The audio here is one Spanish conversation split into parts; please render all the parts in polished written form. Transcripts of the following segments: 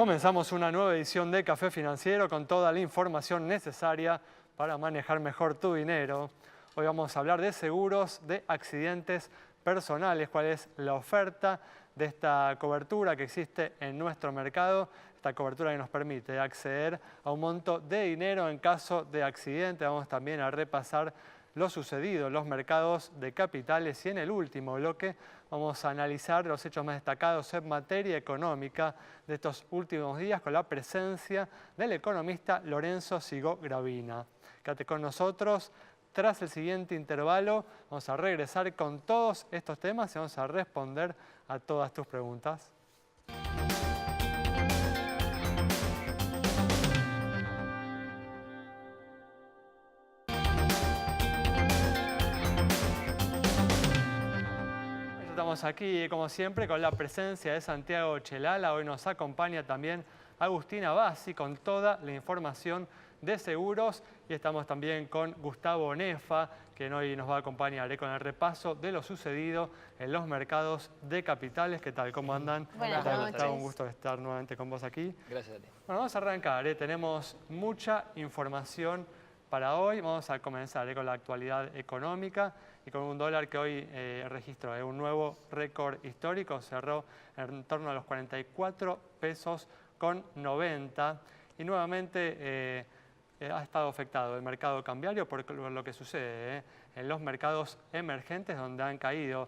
Comenzamos una nueva edición de Café Financiero con toda la información necesaria para manejar mejor tu dinero. Hoy vamos a hablar de seguros de accidentes personales, cuál es la oferta de esta cobertura que existe en nuestro mercado, esta cobertura que nos permite acceder a un monto de dinero en caso de accidente. Vamos también a repasar lo sucedido en los mercados de capitales y en el último bloque vamos a analizar los hechos más destacados en materia económica de estos últimos días con la presencia del economista Lorenzo Sigó Gravina. Quédate con nosotros. Tras el siguiente intervalo vamos a regresar con todos estos temas y vamos a responder a todas tus preguntas. Estamos aquí, como siempre, con la presencia de Santiago Chelala. Hoy nos acompaña también Agustina Bassi con toda la información de seguros. Y estamos también con Gustavo Nefa, que hoy nos va a acompañar con el repaso de lo sucedido en los mercados de capitales. ¿Qué tal? ¿Cómo andan? Buenas noches. Gustavo, un gusto estar nuevamente con vos aquí. Gracias a ti. Bueno, vamos a arrancar. Tenemos mucha información para hoy. Vamos a comenzar con la actualidad económica y con un dólar que hoy registró un nuevo récord histórico. Cerró en torno a los 44 pesos con 90 y nuevamente ha estado afectado el mercado cambiario por lo que sucede en los mercados emergentes, donde han caído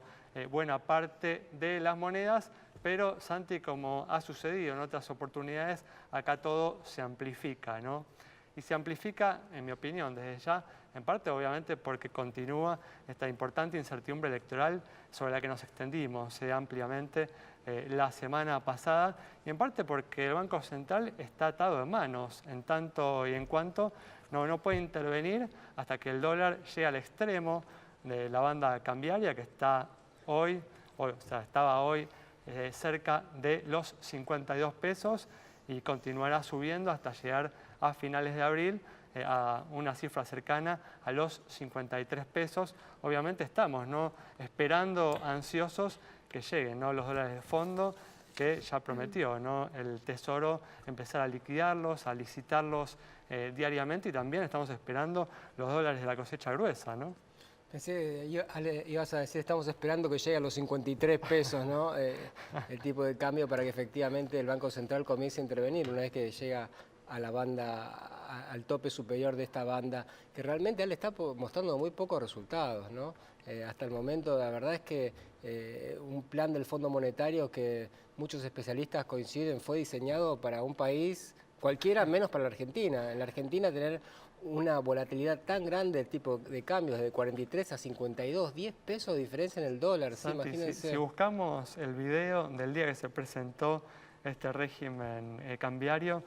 buena parte de las monedas. Pero, Santi, como ha sucedido en otras oportunidades, acá todo se amplifica, ¿no? Y se amplifica, en mi opinión, desde ya, en parte obviamente porque continúa esta importante incertidumbre electoral sobre la que nos extendimos ampliamente la semana pasada, y en parte porque el Banco Central está atado de manos, en tanto y en cuanto no puede intervenir hasta que el dólar llegue al extremo de la banda cambiaria, que está estaba hoy cerca de los 52 pesos y continuará subiendo hasta llegar a finales de abril a una cifra cercana a los 53 pesos. Obviamente estamos esperando ansiosos que lleguen los dólares de fondo que ya prometió el Tesoro empezar a liquidarlos, a licitarlos diariamente, y también estamos esperando los dólares de la cosecha gruesa, ¿no? Pensé, ibas a decir, estamos esperando que llegue a los 53 pesos, ¿no? El tipo de cambio para que efectivamente el Banco Central comience a intervenir una vez que llega a la banda, al tope superior de esta banda, que realmente él está mostrando muy pocos resultados, ¿no? Hasta el momento, la verdad es que un plan del Fondo Monetario que muchos especialistas coinciden fue diseñado para un país cualquiera menos para la Argentina. En la Argentina tener una volatilidad tan grande del tipo de cambios, de 43 a 52, 10 pesos de diferencia en el dólar. Santi, ¿Sí? Imagínense. si buscamos el video del día que se presentó este régimen cambiario,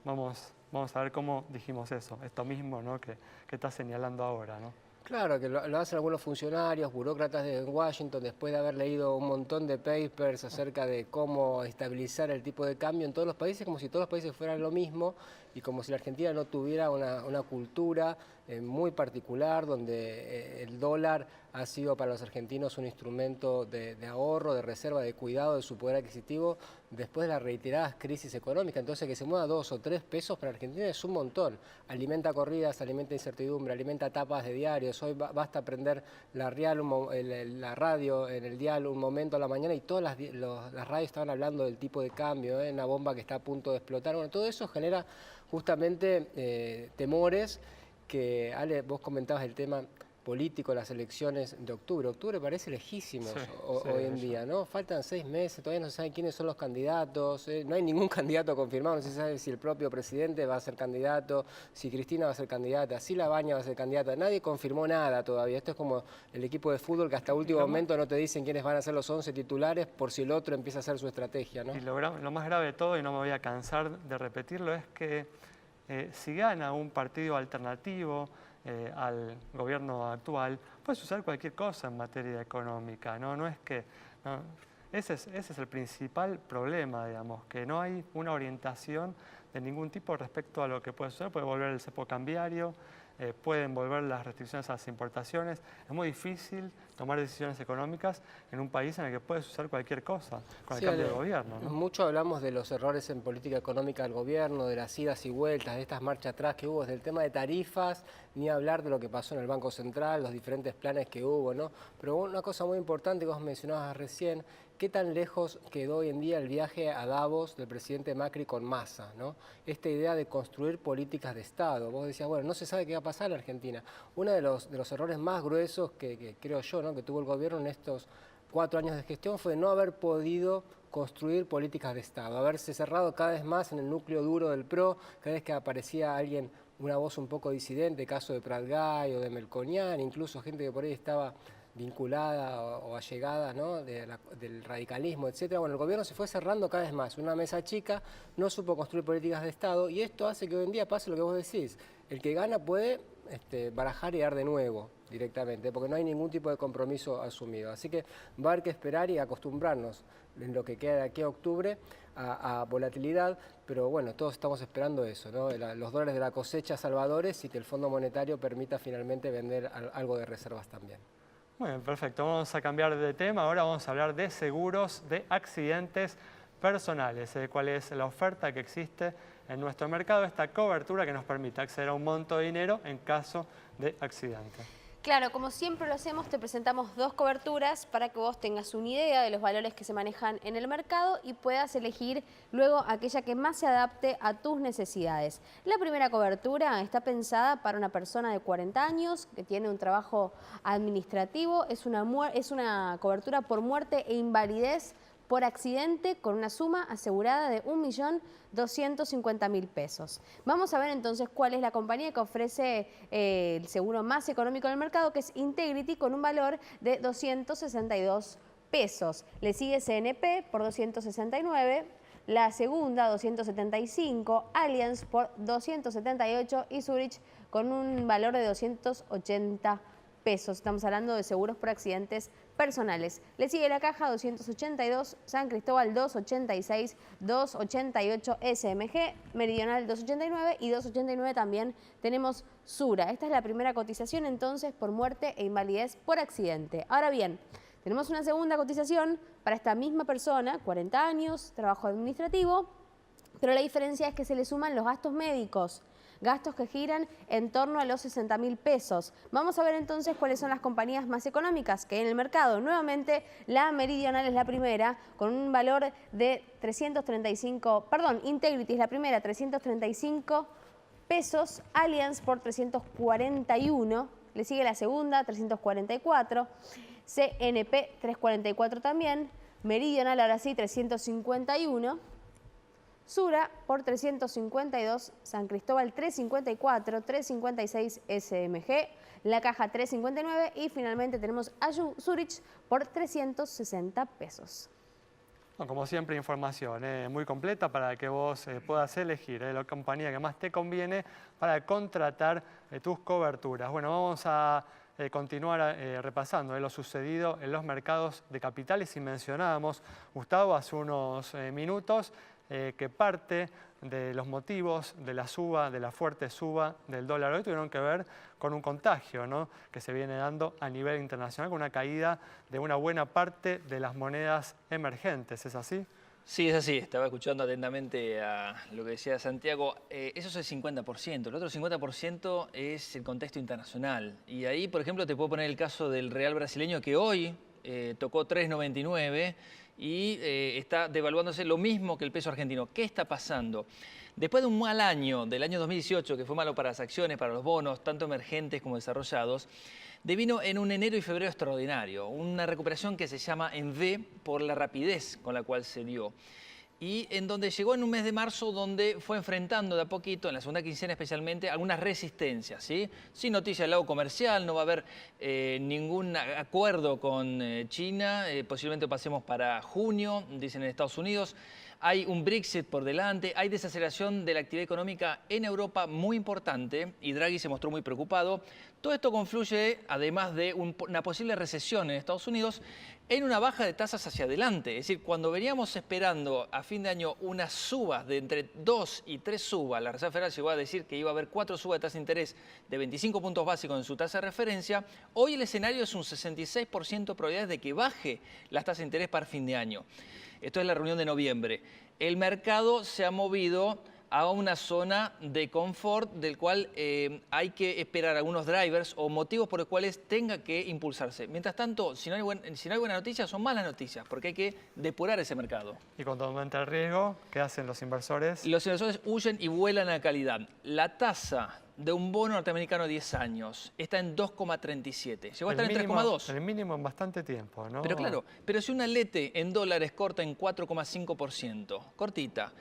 vamos a ver cómo dijimos eso, esto mismo, ¿no? que está señalando ahora, ¿no? Claro, que lo hacen algunos funcionarios, burócratas de Washington, después de haber leído un montón de papers acerca de cómo estabilizar el tipo de cambio en todos los países, como si todos los países fueran lo mismo y como si la Argentina no tuviera una cultura muy particular, donde el dólar ha sido para los argentinos un instrumento de ahorro, de reserva, de cuidado de su poder adquisitivo después de las reiteradas crisis económicas. Entonces, que se mueva 2 o 3 pesos para Argentina es un montón. Alimenta corridas, alimenta incertidumbre, alimenta tapas de diarios. Hoy basta prender la radio en el dial un momento a la mañana y todas las radios estaban hablando del tipo de cambio, una bomba que está a punto de explotar. Bueno, todo eso genera justamente temores que, Ale, vos comentabas el tema político, las elecciones de octubre. Octubre parece lejísimo hoy en día, ¿no? Faltan 6 meses, todavía no se sabe quiénes son los candidatos, no hay ningún candidato confirmado, no se sabe si el propio presidente va a ser candidato, si Cristina va a ser candidata, si Labaña va a ser candidata. Nadie confirmó nada todavía. Esto es como el equipo de fútbol que hasta último momento no te dicen quiénes van a ser los 11 titulares por si el otro empieza a hacer su estrategia, ¿no? Y lo más grave de todo, y no me voy a cansar de repetirlo, es que si gana un partido alternativo al gobierno actual, puede suceder cualquier cosa en materia económica, ¿no? No es que, no, ese es el principal problema, digamos, que no hay una orientación de ningún tipo respecto a lo que puede suceder. Puede volver el cepo cambiario, pueden volver las restricciones a las importaciones. Es muy difícil tomar decisiones económicas en un país en el que puede suceder cualquier cosa con el cambio de gobierno, ¿no? Mucho hablamos de los errores en política económica del gobierno, de las idas y vueltas, de estas marchas atrás que hubo, desde el tema de tarifas, ni hablar de lo que pasó en el Banco Central, los diferentes planes que hubo, ¿no? Pero una cosa muy importante que vos mencionabas recién, ¿qué tan lejos quedó hoy en día el viaje a Davos del presidente Macri con Massa, ¿no? Esta idea de construir políticas de Estado. Vos decías, bueno, no se sabe qué va a pasar en Argentina. Uno de los errores más gruesos que creo yo, ¿no?, que tuvo el gobierno en estos 4 años de gestión fue no haber podido construir políticas de Estado, haberse cerrado cada vez más en el núcleo duro del PRO, cada vez que aparecía alguien, una voz un poco disidente, caso de Pratgay o de Melconian, incluso gente que por ahí estaba vinculada o allegada, ¿no?, del radicalismo, etcétera. Bueno, el gobierno se fue cerrando cada vez más, una mesa chica, no supo construir políticas de Estado y esto hace que hoy en día pase lo que vos decís. El que gana puede barajar y dar de nuevo directamente, porque no hay ningún tipo de compromiso asumido. Así que va a haber que esperar y acostumbrarnos en lo que queda de aquí a octubre a volatilidad, pero bueno, todos estamos esperando eso, ¿no? Los dólares de la cosecha salvadores y que el Fondo Monetario permita finalmente vender algo de reservas también. Muy bien, perfecto. Vamos a cambiar de tema. Ahora vamos a hablar de seguros de accidentes personales, cuál es la oferta que existe en nuestro mercado, esta cobertura que nos permite acceder a un monto de dinero en caso de accidente. Claro, como siempre lo hacemos, te presentamos 2 coberturas para que vos tengas una idea de los valores que se manejan en el mercado y puedas elegir luego aquella que más se adapte a tus necesidades. La primera cobertura está pensada para una persona de 40 años que tiene un trabajo administrativo. Es una cobertura por muerte e invalidez por accidente con una suma asegurada de 1.250.000 pesos. Vamos a ver entonces cuál es la compañía que ofrece el seguro más económico del mercado, que es Integrity, con un valor de 262 pesos. Le sigue CNP por 269, la segunda 275, Allianz por 278 y Zurich con un valor de 280 pesos. Estamos hablando de seguros por accidentes personales. Le sigue la Caja 282, San Cristóbal 286, 288 SMG, Meridional 289 y 289 también tenemos Sura. Esta es la primera cotización entonces por muerte e invalidez por accidente. Ahora bien, tenemos una segunda cotización para esta misma persona, 40 años, trabajo administrativo, pero la diferencia es que se le suman los gastos médicos. Gastos que giran en torno a los 60.000 pesos. Vamos a ver entonces cuáles son las compañías más económicas que hay en el mercado. Nuevamente, la Meridional es la primera, con un valor de 335, perdón, Integrity es la primera, 335 pesos, Allianz por 341, le sigue la segunda, 344, CNP 344 también, Meridional ahora sí, 351, Sura por 352, San Cristóbal 354, 356 SMG, la Caja 359 y finalmente tenemos a Zurich por 360 pesos. Bueno, como siempre, información muy completa para que vos puedas elegir la compañía que más te conviene para contratar tus coberturas. Bueno, vamos a continuar repasando lo sucedido en los mercados de capitales y mencionábamos, Gustavo, hace unos minutos, que parte de los motivos de la suba, de la fuerte suba del dólar hoy tuvieron que ver con un contagio, ¿no?, que se viene dando a nivel internacional con una caída de una buena parte de las monedas emergentes. ¿Es así? Sí, es así. Estaba escuchando atentamente a lo que decía Santiago. Eso es el 50%. El otro 50% es el contexto internacional. Y ahí, por ejemplo, te puedo poner el caso del real brasileño que hoy tocó 3,99 y está devaluándose lo mismo que el peso argentino. ¿Qué está pasando? Después de un mal año, del año 2018, que fue malo para las acciones, para los bonos, tanto emergentes como desarrollados, devino en un enero y febrero extraordinario, una recuperación que se llama en V por la rapidez con la cual se dio. Y en donde llegó en un mes de marzo donde fue enfrentando de a poquito, en la segunda quincena especialmente, algunas resistencias, ¿sí? Sin noticia del lado comercial, no va a haber ningún acuerdo con China, posiblemente pasemos para junio, dicen en Estados Unidos. Hay un Brexit por delante, hay desaceleración de la actividad económica en Europa muy importante y Draghi se mostró muy preocupado. Todo esto confluye, además de una posible recesión en Estados Unidos, en una baja de tasas hacia adelante. Es decir, cuando veníamos esperando a fin de año unas subas de entre 2 y 3 subas, la Reserva Federal llegó a decir que iba a haber 4 subas de tasa de interés de 25 puntos básicos en su tasa de referencia, hoy el escenario es un 66% de probabilidades de que baje las tasas de interés para fin de año. Esto es la reunión de noviembre. El mercado se ha movido a una zona de confort del cual hay que esperar algunos drivers o motivos por los cuales tenga que impulsarse. Mientras tanto, si no hay buenas noticias, son malas noticias, porque hay que depurar ese mercado. Y cuando aumenta el riesgo, ¿qué hacen los inversores? Los inversores huyen y vuelan a calidad. La tasa de un bono norteamericano de 10 años está en 2,37. Llegó a estar en 3,2. El mínimo en bastante tiempo, ¿no? Pero claro, pero si una lete en dólares corta en 4,5%, cortita,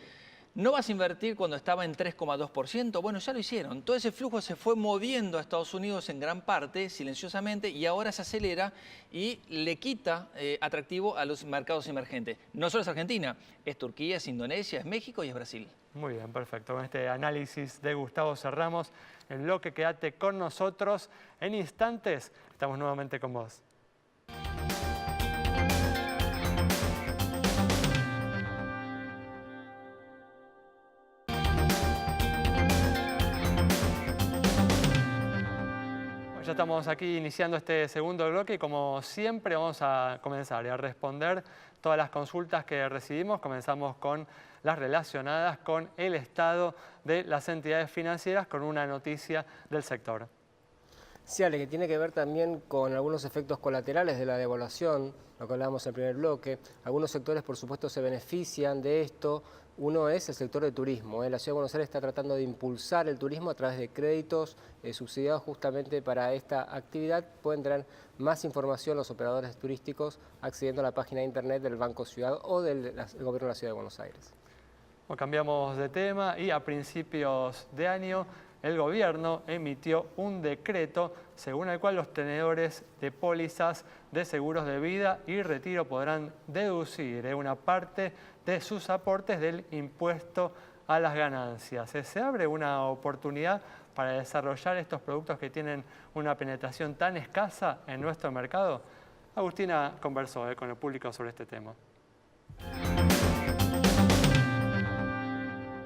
¿no vas a invertir cuando estaba en 3,2%? Bueno, ya lo hicieron. Todo ese flujo se fue moviendo a Estados Unidos en gran parte, silenciosamente, y ahora se acelera y le quita atractivo a los mercados emergentes. No solo es Argentina, es Turquía, es Indonesia, es México y es Brasil. Muy bien, perfecto. Con este análisis de Gustavo cerramos el bloque. Quédate con nosotros. En instantes estamos nuevamente con vos. Ya estamos aquí iniciando este segundo bloque y como siempre vamos a comenzar a responder todas las consultas que recibimos. Comenzamos con las relacionadas con el estado de las entidades financieras, con una noticia del sector. Sí, Ale, que tiene que ver también con algunos efectos colaterales de la devaluación, lo que hablábamos en el primer bloque. Algunos sectores, por supuesto, se benefician de esto. Uno es el sector de turismo. La Ciudad de Buenos Aires está tratando de impulsar el turismo a través de créditos subsidiados justamente para esta actividad. Pueden tener más información los operadores turísticos accediendo a la página de internet del Banco Ciudad o del Gobierno de la Ciudad de Buenos Aires. Bueno, cambiamos de tema y a principios de año el gobierno emitió un decreto según el cual los tenedores de pólizas de seguros de vida y retiro podrán deducir una parte de sus aportes del impuesto a las ganancias. Se abre una oportunidad para desarrollar estos productos que tienen una penetración tan escasa en nuestro mercado. Agustina conversó con el público sobre este tema.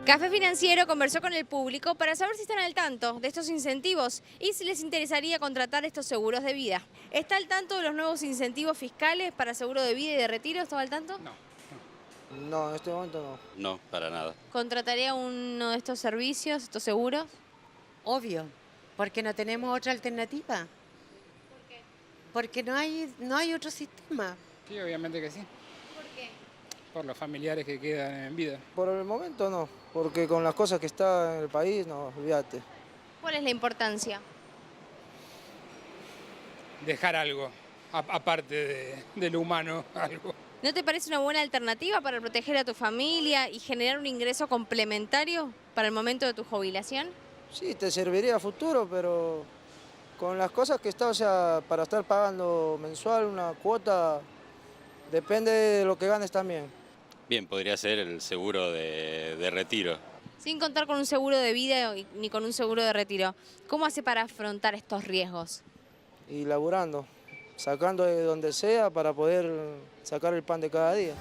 Café Financiero conversó con el público para saber si están al tanto de estos incentivos y si les interesaría contratar estos seguros de vida. ¿Está al tanto de los nuevos incentivos fiscales para seguro de vida y de retiro? ¿Estaba al tanto? No, en este momento no. No, para nada. ¿Contrataría uno de estos servicios, estos seguros? Obvio, porque no tenemos otra alternativa. ¿Por qué? Porque no hay otro sistema. Sí, obviamente que sí. ¿Por qué? Por los familiares que quedan en vida. Por el momento no, porque con las cosas que está en el país, no, olvídate. ¿Cuál es la importancia? Dejar algo, aparte de lo humano, algo. ¿No te parece una buena alternativa para proteger a tu familia y generar un ingreso complementario para el momento de tu jubilación? Sí, te serviría a futuro, pero con las cosas que está, o sea, para estar pagando mensual una cuota, depende de lo que ganes también. Bien, podría ser el seguro de retiro. Sin contar con un seguro de vida ni con un seguro de retiro, ¿cómo hace para afrontar estos riesgos? Y laburando, sacando de donde sea para poder sacar el pan de cada día.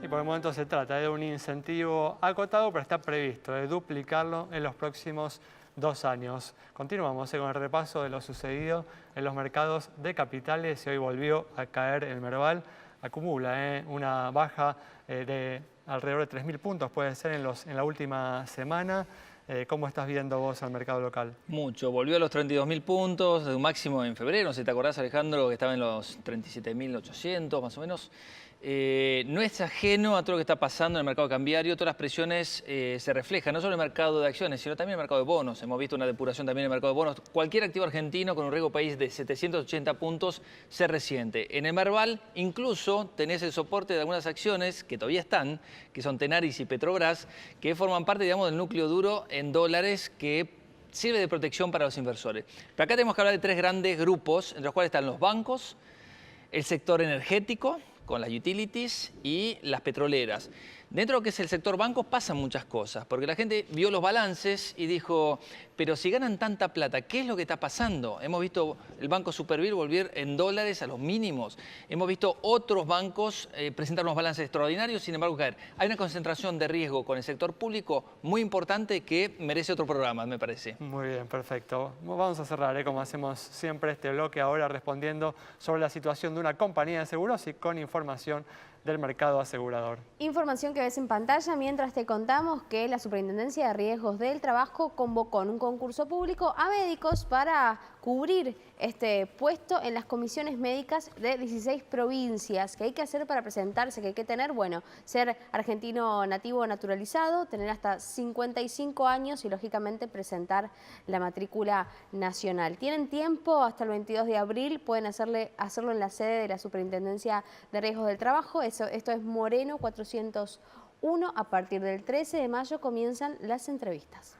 Y por el momento se trata de un incentivo acotado, pero está previsto de duplicarlo en los próximos 2 años. Continuamos con el repaso de lo sucedido en los mercados de capitales y hoy volvió a caer el Merval. Acumula una baja de alrededor de 3.000 puntos, puede ser en la última semana. ¿Cómo estás viendo vos al mercado local? Mucho. Volvió a los 32.000 puntos, de un máximo en febrero. No sé si te acordás, Alejandro, que estaba en los 37.800 más o menos. No es ajeno a todo lo que está pasando en el mercado cambiario. Todas las presiones se reflejan, no solo en el mercado de acciones, sino también en el mercado de bonos. Hemos visto una depuración también en el mercado de bonos. Cualquier activo argentino con un riesgo país de 780 puntos se resiente. En el Merval incluso tenés el soporte de algunas acciones que todavía están, que son Tenaris y Petrobras, que forman parte, digamos, del núcleo duro en dólares que sirve de protección para los inversores. Pero acá tenemos que hablar de 3 grandes grupos, entre los cuales están los bancos, el sector energético, con las utilities y las petroleras. Dentro de lo que es el sector bancos pasan muchas cosas, porque la gente vio los balances y dijo, pero si ganan tanta plata, ¿qué es lo que está pasando? Hemos visto el Banco Superville volver en dólares a los mínimos. Hemos visto otros bancos presentar unos balances extraordinarios, sin embargo caer. Hay una concentración de riesgo con el sector público muy importante que merece otro programa, me parece. Muy bien, perfecto. Vamos a cerrar, como hacemos siempre, este bloque ahora respondiendo sobre la situación de una compañía de seguros y con información del mercado asegurador. Información que ves en pantalla mientras te contamos que la Superintendencia de Riesgos del Trabajo convocó en un concurso público a médicos para cubrir este puesto en las comisiones médicas de 16 provincias. ¿Qué hay que hacer para presentarse? ¿Qué hay que tener? Bueno, ser argentino nativo o naturalizado, tener hasta 55 años y lógicamente presentar la matrícula nacional. Tienen tiempo hasta el 22 de abril, pueden hacerlo en la sede de la Superintendencia de Riesgos del Trabajo. Esto es Moreno 401. A partir del 13 de mayo comienzan las entrevistas.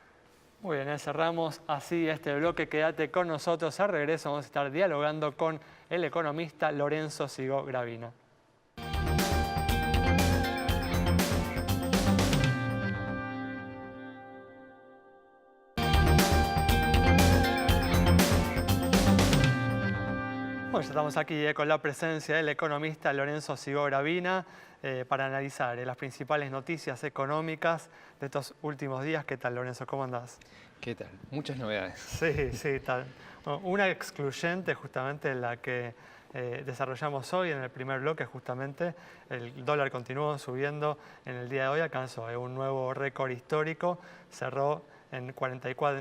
Muy bien, cerramos así este bloque. Quédate con nosotros. Al regreso vamos a estar dialogando con el economista Lorenzo Sigó Gravina. Bueno, ya estamos aquí con la presencia del economista Lorenzo Sigó Gravina para analizar las principales noticias económicas de estos últimos días. ¿Qué tal, Lorenzo? ¿Cómo andás? ¿Qué tal? Muchas novedades. Sí, tal. Bueno, una excluyente justamente la que desarrollamos hoy en el primer bloque, justamente el dólar continuó subiendo en el día de hoy, alcanzó un nuevo récord histórico, cerró en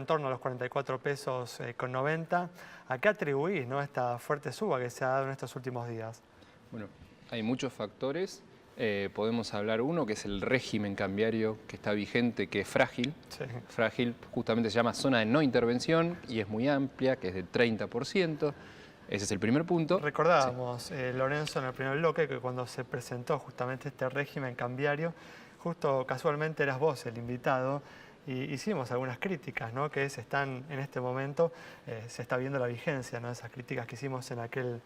torno a los 44 pesos con 90. ¿A qué atribuís, ¿no?, esta fuerte suba que se ha dado en estos últimos días? Bueno, hay muchos factores. Podemos hablar uno, que es el régimen cambiario que está vigente, que es frágil. Sí. Frágil justamente se llama zona de no intervención y es muy amplia, que es del 30%. Ese es el primer punto. Recordábamos, Lorenzo, en el primer bloque, que cuando se presentó justamente este régimen cambiario, justo casualmente eras vos el invitado, y hicimos algunas críticas, ¿no?, que se están en este momento, se está viendo la vigencia, ¿no?, de esas críticas que hicimos en aquel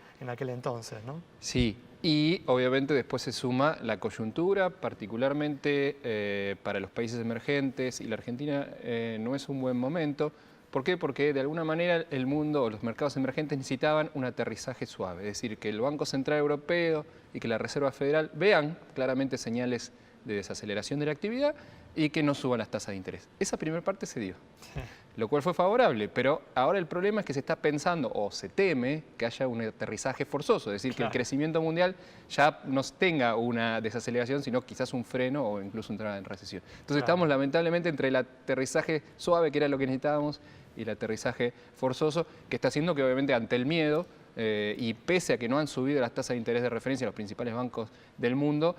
entonces, ¿no? Sí, y obviamente después se suma la coyuntura, particularmente para los países emergentes, y la Argentina no es un buen momento. ¿Por qué? Porque de alguna manera el mundo o los mercados emergentes necesitaban un aterrizaje suave, es decir, que el Banco Central Europeo y que la Reserva Federal vean claramente señales de desaceleración de la actividad y que no suban las tasas de interés. Esa primera parte se dio, lo cual fue favorable, pero ahora el problema es que se está pensando o se teme que haya un aterrizaje forzoso, es decir, que el crecimiento mundial ya no tenga una desaceleración, sino quizás un freno o incluso entrada en recesión. Entonces estamos lamentablemente entre el aterrizaje suave, que era lo que necesitábamos, y el aterrizaje forzoso, que está haciendo que obviamente ante el miedo, y pese a que no han subido las tasas de interés de referencia en los principales bancos del mundo,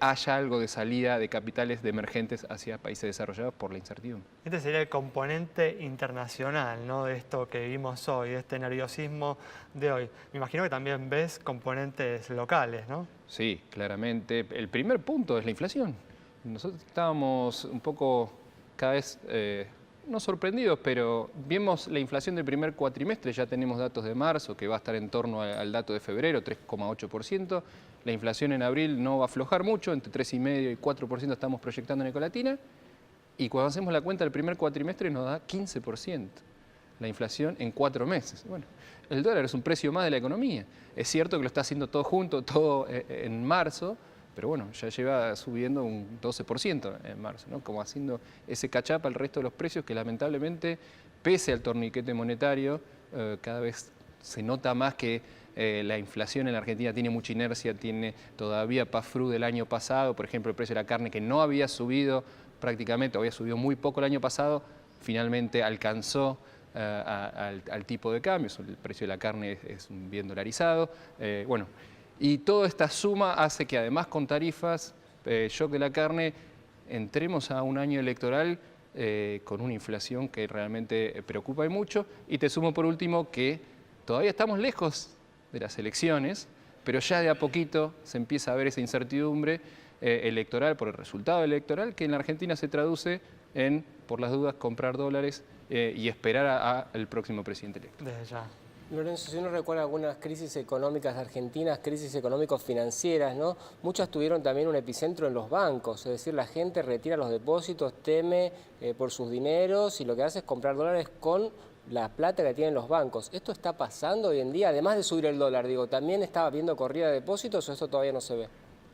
haya algo de salida de capitales de emergentes hacia países desarrollados por la incertidumbre. Este sería el componente internacional, ¿no?, de esto que vivimos hoy, de este nerviosismo de hoy. Me imagino que también ves componentes locales, ¿no? Sí, claramente. El primer punto es la inflación. Nosotros estábamos un poco cada vez, no sorprendidos, pero vimos la inflación del primer cuatrimestre, ya tenemos datos de marzo, que va a estar en torno al dato de febrero, 3,8%. La inflación en abril no va a aflojar mucho, entre 3,5% y 4% estamos proyectando en Ecolatina. Y cuando hacemos la cuenta del primer cuatrimestre nos da 15% la inflación en 4 meses. Bueno, el dólar es un precio más de la economía. Es cierto que lo está haciendo todo junto, todo en marzo, pero bueno, ya lleva subiendo un 12% en marzo, ¿no?, como haciendo ese catch-up al resto de los precios que lamentablemente, pese al torniquete monetario, cada vez se nota más que la inflación en la Argentina tiene mucha inercia, tiene todavía PAFRU del año pasado, por ejemplo, el precio de la carne que no había subido prácticamente, había subido muy poco el año pasado, finalmente alcanzó al tipo de cambio, el precio de la carne es un bien dolarizado, bueno, y toda esta suma hace que además con tarifas, shock de la carne, entremos a un año electoral con una inflación que realmente preocupa y mucho, y te sumo por último que todavía estamos lejos de las elecciones, pero ya de a poquito se empieza a ver esa incertidumbre electoral por el resultado electoral, que en la Argentina se traduce en, por las dudas, comprar dólares y esperar al próximo presidente electo. Desde ya. Lorenzo, si uno recuerda algunas crisis económicas argentinas, crisis económico-financieras, ¿no? Muchas tuvieron también un epicentro en los bancos, es decir, la gente retira los depósitos, teme por sus dineros y lo que hace es comprar dólares con la plata que tienen los bancos. ¿Esto está pasando hoy en día? Además de subir el dólar, digo, ¿también está habiendo corrida de depósitos o esto todavía no se ve?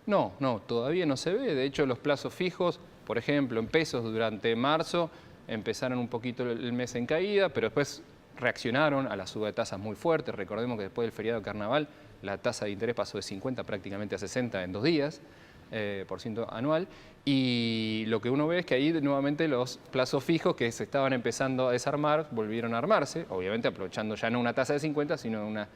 No, todavía no se ve. De hecho, los plazos fijos, por ejemplo, en pesos durante marzo, empezaron un poquito el mes en caída, pero después reaccionaron a la suba de tasas muy fuerte. Recordemos que después del feriado de carnaval la tasa de interés pasó de 50 prácticamente a 60 en 2 días, por ciento anual. Y lo que uno ve es que ahí nuevamente los plazos fijos que se estaban empezando a desarmar volvieron a armarse, obviamente aprovechando ya no una tasa de 50, sino una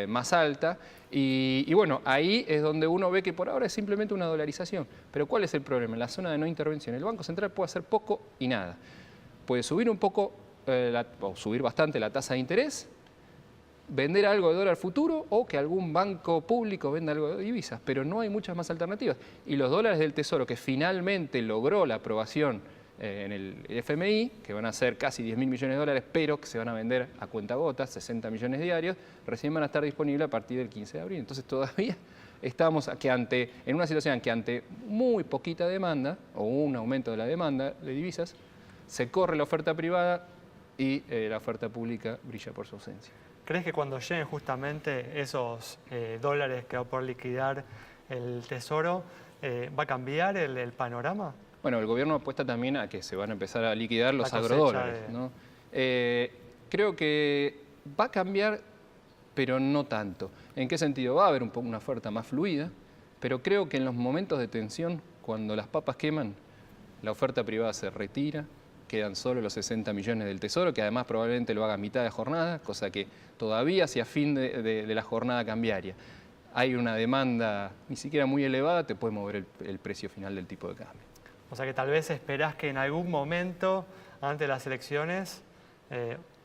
más alta. Y bueno, ahí es donde uno ve que por ahora es simplemente una dolarización. Pero ¿cuál es el problema? En la zona de no intervención, el Banco Central puede hacer poco y nada. Puede subir un poco o subir bastante la tasa de interés, vender algo de dólar futuro o que algún banco público venda algo de divisas, pero no hay muchas más alternativas. Y los dólares del Tesoro, que finalmente logró la aprobación en el FMI, que van a ser casi 10.000 millones de dólares, pero que se van a vender a cuentagotas, 60 millones diarios, recién van a estar disponibles a partir del 15 de abril. Entonces todavía estamos en una situación que ante muy poquita demanda o un aumento de la demanda de divisas, se corre la oferta privada y la oferta pública brilla por su ausencia. ¿Crees que cuando lleguen justamente esos dólares que va por liquidar el Tesoro, va a cambiar el panorama? Bueno, el gobierno apuesta también a que se van a empezar a liquidar los La cosecha agrodólares, ¿no? Creo que va a cambiar, pero no tanto. ¿En qué sentido? Va a haber una oferta más fluida, pero creo que en los momentos de tensión, cuando las papas queman, la oferta privada se retira, quedan solo los 60 millones del Tesoro, que además probablemente lo haga a mitad de jornada, cosa que todavía hacia fin de la jornada cambiaria hay una demanda ni siquiera muy elevada, te puede mover el precio final del tipo de cambio. O sea que tal vez esperás que en algún momento, antes de las elecciones,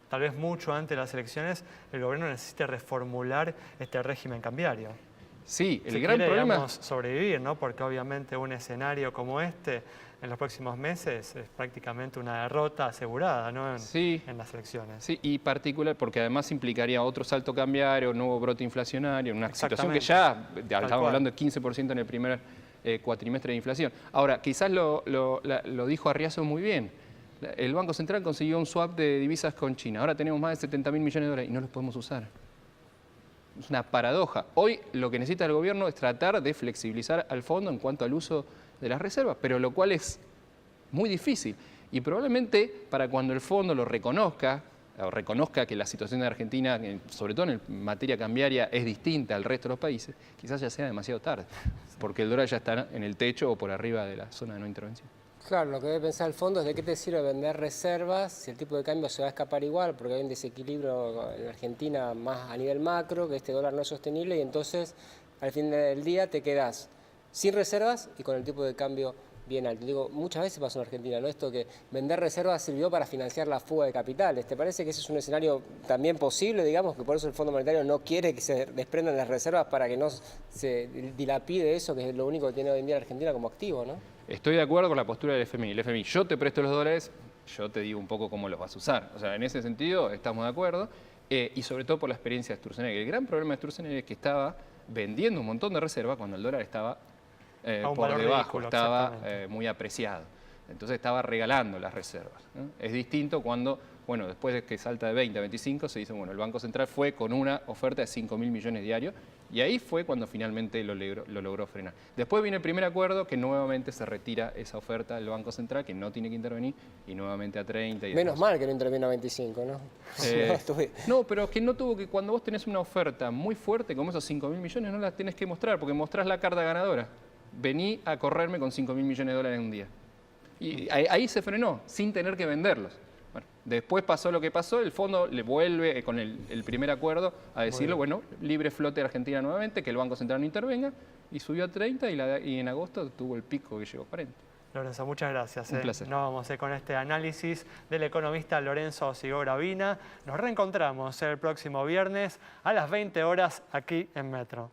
tal vez mucho antes de las elecciones, el gobierno necesite reformular este régimen cambiario. Sí, el si gran quiere, problema... digamos, sobrevivir, ¿no? Porque obviamente un escenario como este, en los próximos meses, es prácticamente una derrota asegurada, ¿no? En las elecciones. Sí, y particular porque además implicaría otro salto cambiario, nuevo brote inflacionario, una situación que ya estamos hablando de 15% en el primer cuatrimestre de inflación. Ahora, quizás lo dijo Arriazo muy bien. El Banco Central consiguió un swap de divisas con China. Ahora tenemos más de 70.000 millones de dólares y no los podemos usar. Es una paradoja. Hoy lo que necesita el gobierno es tratar de flexibilizar al fondo en cuanto al uso de las reservas, pero lo cual es muy difícil. Y probablemente para cuando el fondo lo reconozca, o reconozca que la situación de Argentina, sobre todo en materia cambiaria, es distinta al resto de los países, quizás ya sea demasiado tarde, porque el dólar ya está en el techo o por arriba de la zona de no intervención. Claro, lo que debe pensar el fondo es de qué te sirve vender reservas si el tipo de cambio se va a escapar igual, porque hay un desequilibrio en Argentina más a nivel macro, que este dólar no es sostenible y entonces al fin del día te quedas sin reservas y con el tipo de cambio bien alto. Digo, muchas veces pasó en Argentina, ¿no? Esto que vender reservas sirvió para financiar la fuga de capitales. ¿Te parece que ese es un escenario también posible, digamos, que por eso el Fondo Monetario no quiere que se desprendan las reservas para que no se dilapide eso, que es lo único que tiene hoy en día la Argentina como activo, ¿no? Estoy de acuerdo con la postura del FMI. El FMI, yo te presto los dólares, yo te digo un poco cómo los vas a usar. O sea, en ese sentido estamos de acuerdo. Y sobre todo por la experiencia de Sturzenegger. El gran problema de Sturzenegger es que estaba vendiendo un montón de reservas cuando el dólar estaba por debajo, estaba muy apreciado. Entonces estaba regalando las reservas, ¿no? Es distinto cuando, bueno, después de que salta de 20 a 25, se dice, bueno, el Banco Central fue con una oferta de 5.000 millones diarios y ahí fue cuando finalmente lo logró frenar. Después viene el primer acuerdo que nuevamente se retira esa oferta del Banco Central, que no tiene que intervenir, y nuevamente a 30. Y menos mal que no intervino a 25, ¿no? No, pero es que no tuvo que, cuando vos tenés una oferta muy fuerte, como esos 5.000 millones, no las tenés que mostrar, porque mostrás la carta ganadora. Vení a correrme con 5.000 millones de dólares en un día. Y ahí se frenó, sin tener que venderlos. Bueno, después pasó lo que pasó, el fondo le vuelve con el primer acuerdo a decirle, bueno, libre flote de Argentina nuevamente, que el Banco Central no intervenga, y subió a 30 y en agosto tuvo el pico que llegó a 40. Lorenzo, muchas gracias. Un placer. Nos vamos con este análisis del economista Lorenzo Sigor-Gravina. Nos reencontramos el próximo viernes a las 20 horas aquí en Metro.